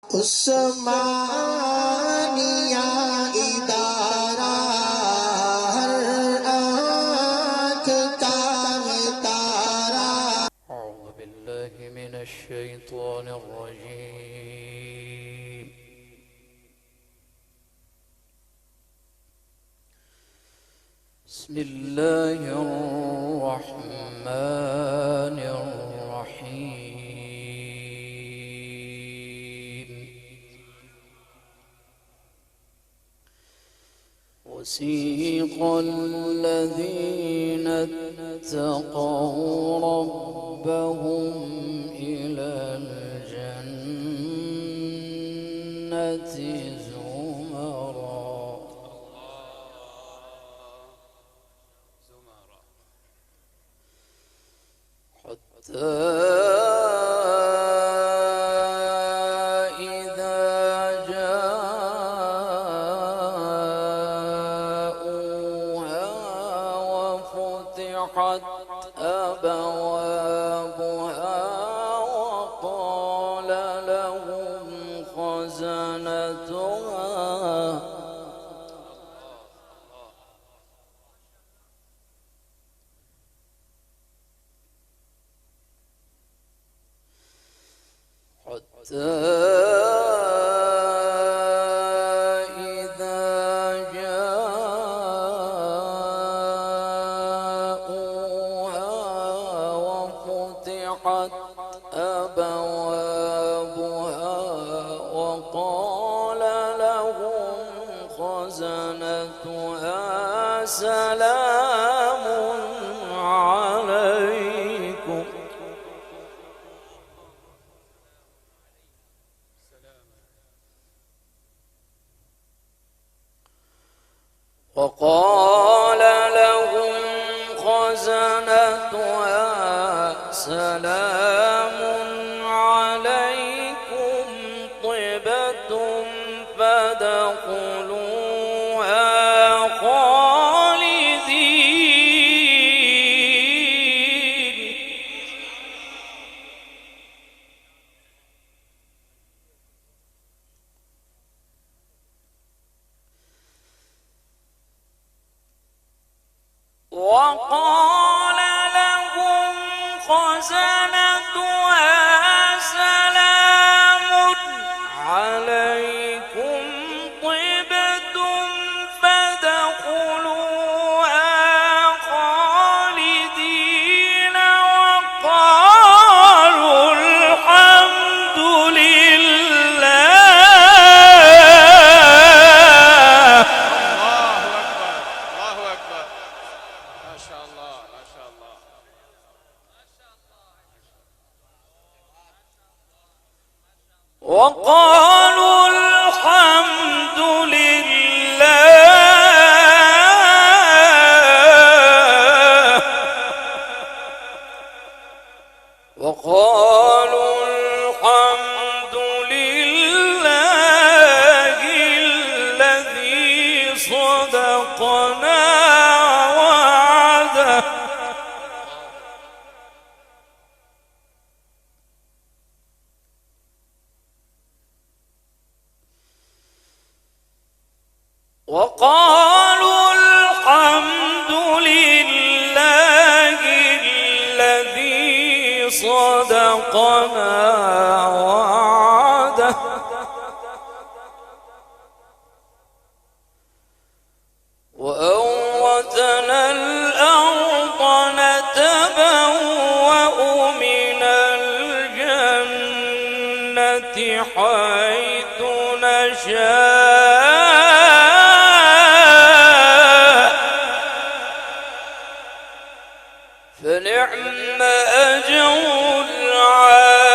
उस्मानिया इदारा हर आँख का तारा। أعوذ بالله من الشيطان الرجيم. بسم الله الرحمن الرحيم. وسيق الذين اتقوا ربهم إلى الجنة زمرا حتى إذا جاءوها وفتحت أبوابها وقال لهم خزنتها سلام عليكم. وقال لهم خزنتها سلام عليكم طبتم فادخلوها خالدين. وقال لهم خزنتها سلام عليكم طبتم فادخلوها خالدين وقالوا الحمد لله. وقالوا الحمد لله. وقالوا الحمد لله الذي صدقنا وعده. وقالوا الحمد لله الذي صدقنا وعده وأورثنا الأرض نتبوأ من الجنة حيث نشاء فنعم أجر العاملين.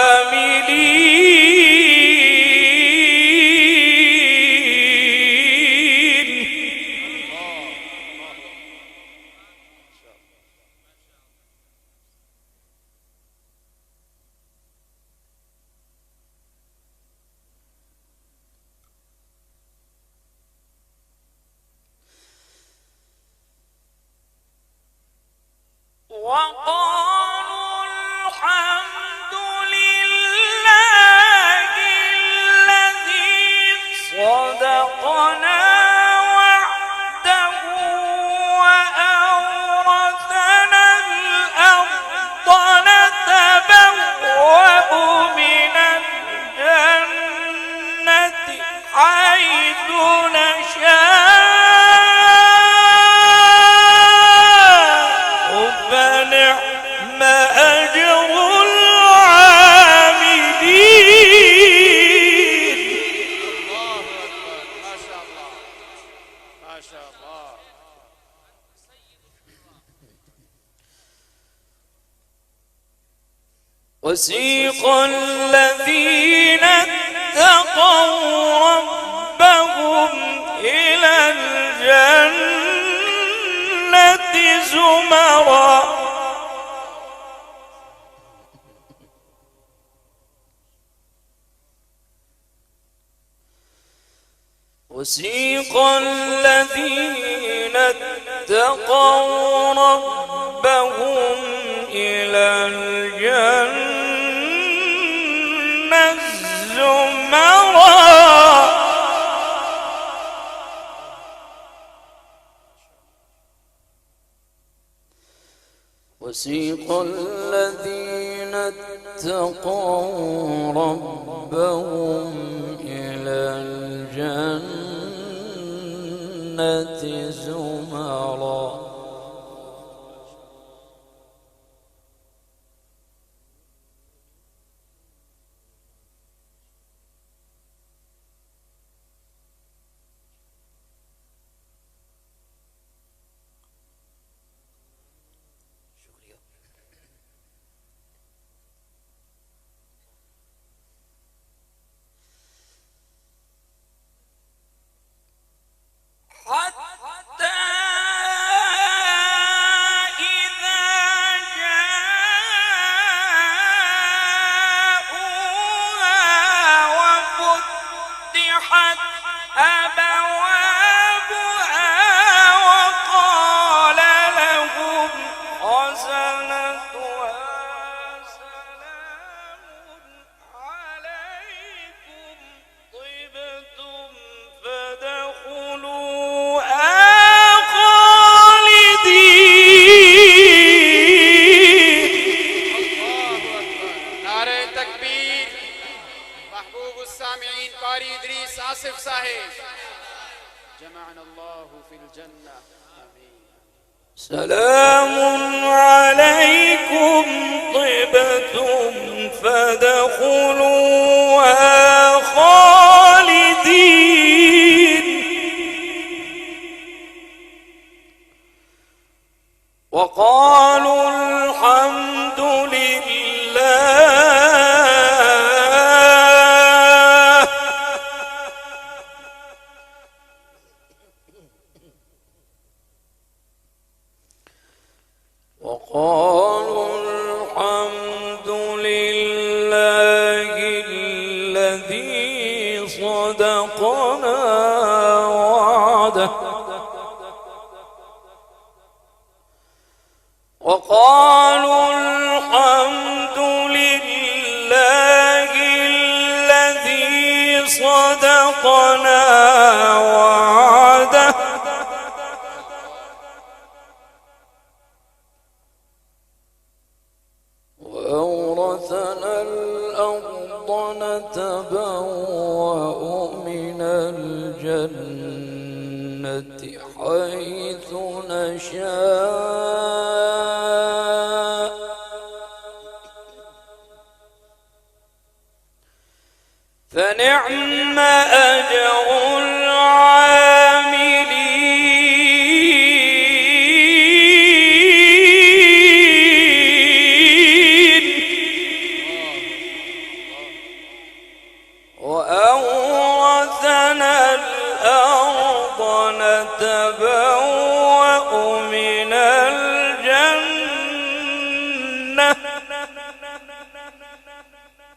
وقالوا الحمد لله صدقنا وعده وأورثنا الأرض نتبوأ من الجنة حيث نشاء فنعم أجر العاملين. الله أكبر، ما شاء الله ما شاء الله. وسيق الذين اتقوا ربهم إلى الجنة زمرا وسيق الذين اتقوا ربهم إلى الجنة زمرا وسيق الذين اتقوا ربهم إلى الجنة زمرا حتى إذا جاءوها وفتحت أبوابها وقال لهم خزنتها سلام عليكم طبتم فادخلوها خالدين. الله أكبر، نعرہ تکبیر. محبوب السامعین قاری ادریس آصف صاحب، جمعنا الله في الجنة. آمين. سلام عليكم طبتم فادخلوها خالدين. وقالوا الحمد لله وقالوا الحمد لله الذي صدقنا وعده وقالوا الحمد لله الذي صدقنا وعده وأورثنا الأرض نتبوأ من الجنة حيث نشاء فنعم أجر العاملين. وأورثنا الأرض نتبوأ من الجنة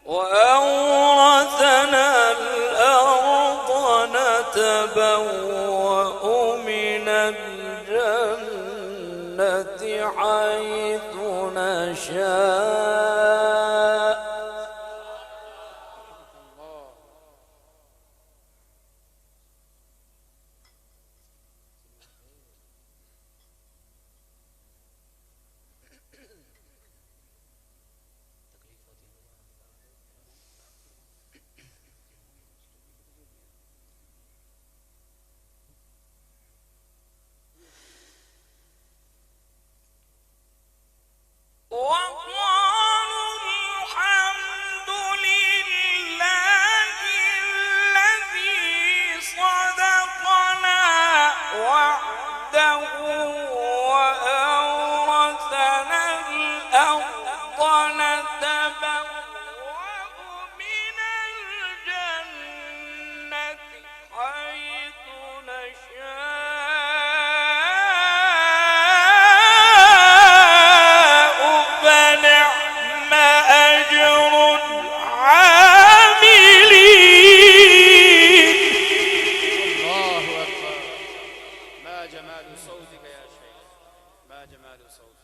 وأورثنا الأرض نتبوأ من الجنة حيث نشاء وأورثنا الأرض نتبوأ من الجنة حيث نشاء فنعم أجر العاملين. الله أكبر. ما جمال صوتك يا شيخ، ما جمال صوتك.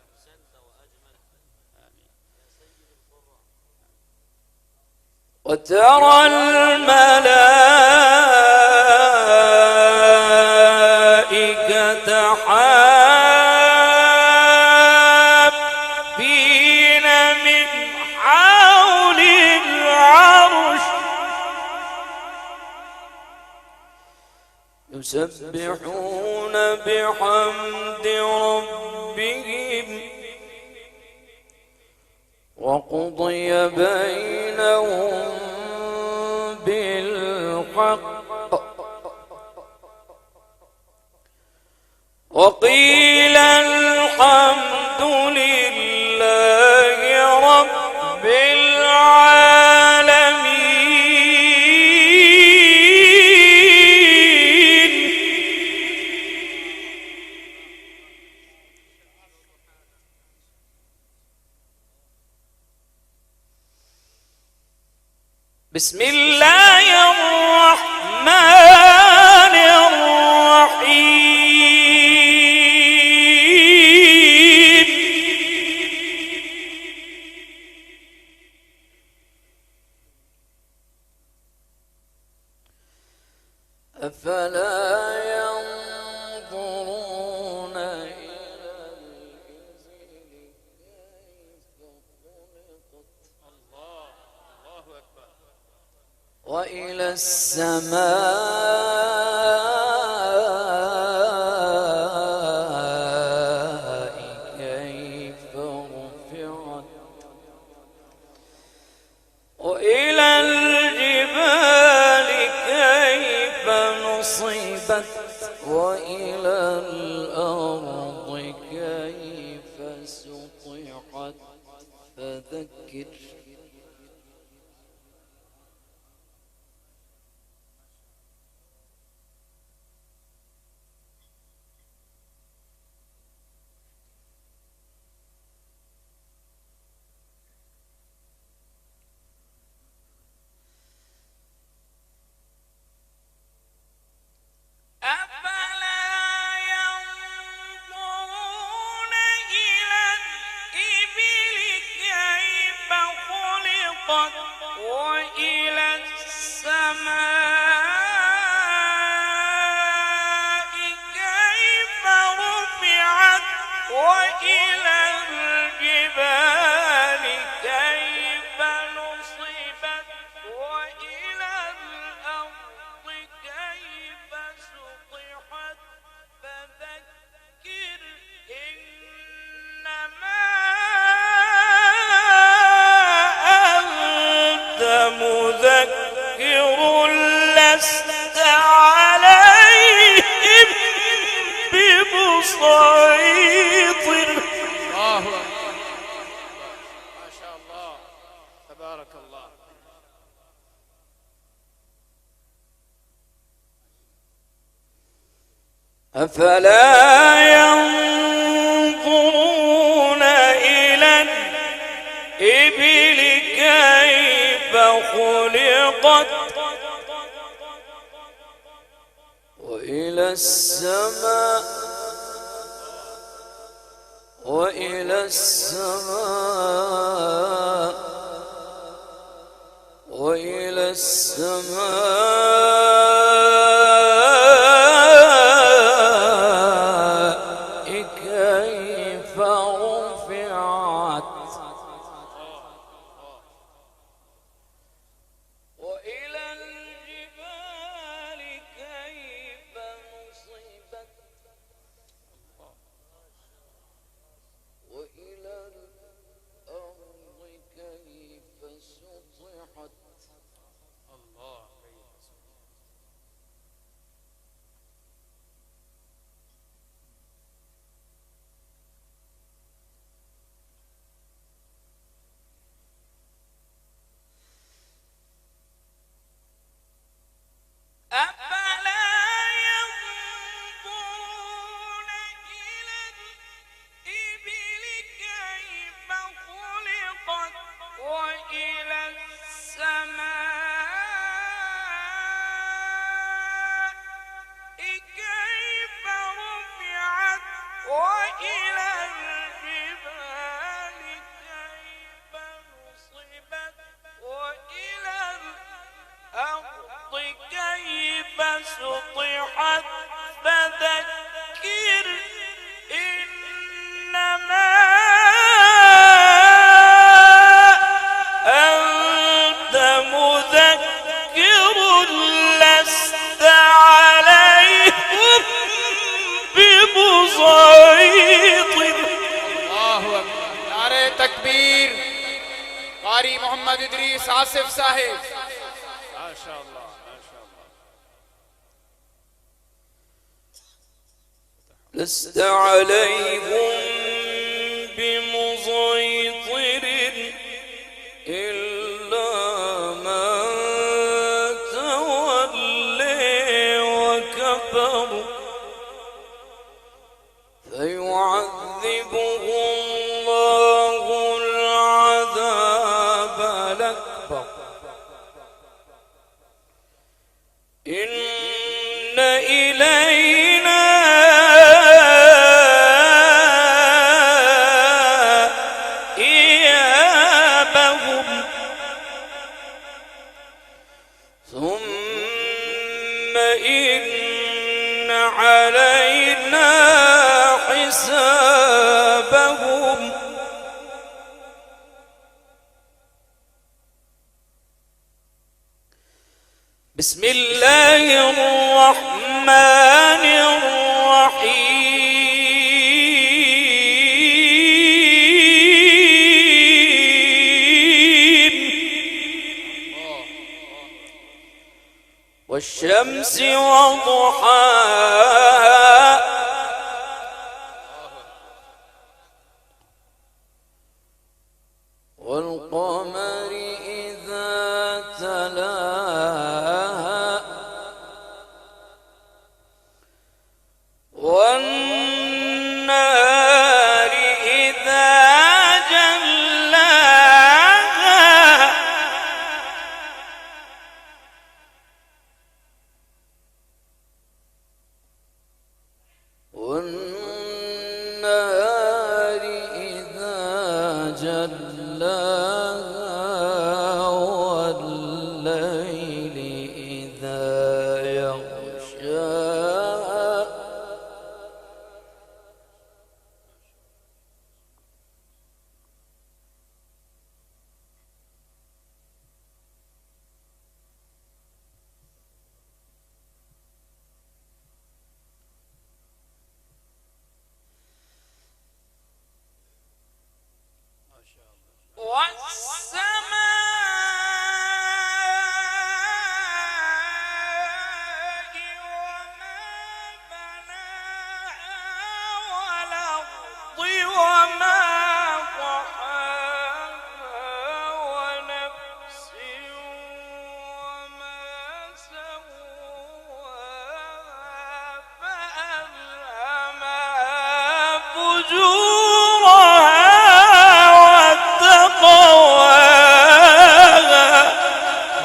وترى الملائكة حافين من حول العرش يسبحون بحمد ربهم وقضي بينهم بالحق وقيل الحمد لله رب العالمين. بسم الله الرحمن الرحيم. أفلا ينظرون إلى الإبل كيف خلقت الله أكبر. وإلى السماء كيف رفعت وإلى الجبال كيف نصبت وإلى الأرض كيف سطحت فذكر وإلى السماء كيف رفعت وإلى الجبال كيف نصبت وإلى الأرض كيف سطحت فذكر إنما مذكر لست عليهم بمسيطر. الله أكبر. ما شاء الله تبارك الله. أفلا ينظرون إلى الإبل كيف خلقت وإلى السماء وإلى السماء وإلى السماء كيف رفعت وإلى الجبال كيف نصبت وإلى الأرض كيف سطحت الله أفلا ينظرون إلى الإبل كيف خلقت وإلى السماء كيف رفعت وإلى الجبال كيف نصبت وإلى الأرض كيف سطحت فذكر إنما أنت مذكر لست عليهم بمسيطر. الله أكبر. नारे तकबीर कारी मोहम्मद इदरीस आसिफ साहिब माशाअल्लाह माशाअल्लाह. لست عليهم بمسيطر إلا من تولي وكفر فيعذبه الله العذاب الأكبر إن إلينا إيابهم ثم إن علينا حسابهم. بسم الله الرحمن الرحيم والشمس وضحاها والقمر إذا تلاها والنار إذا جلاها والنار إذا جلاها والليل إذا يغشاها والسماء وما بناها والأرض وما طحاها ونفس وما سواها فألهمها فجورها وتقواها.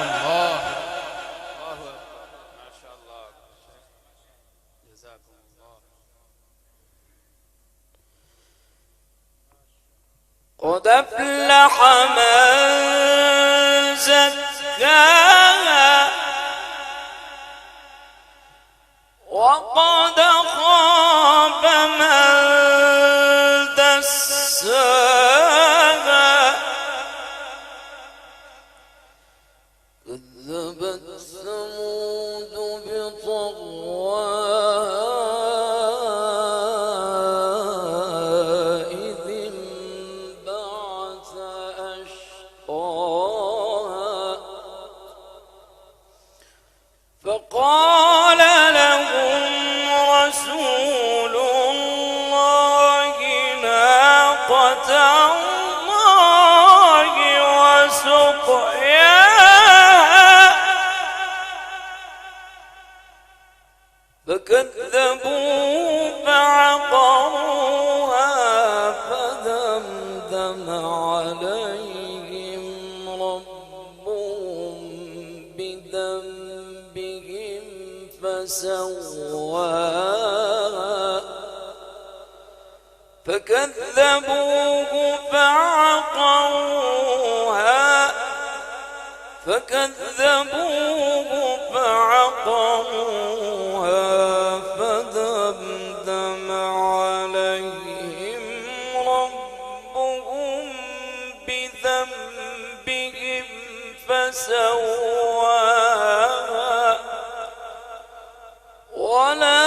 الله أكبر ما شاء الله جزاكم الله. قد أفلح من زكاها وقد خاب من دساها كذبت ثمود بطغواها إذ انبعث أشقاها فقال لهم رسول الله ناقة الله وسقياها فكذبوا فعقروها فدمدم عليهم ربهم بذنبهم فسواها فكذبوه فعقروها فدمدم عليهم ربهم بذنبهم فسواها ولا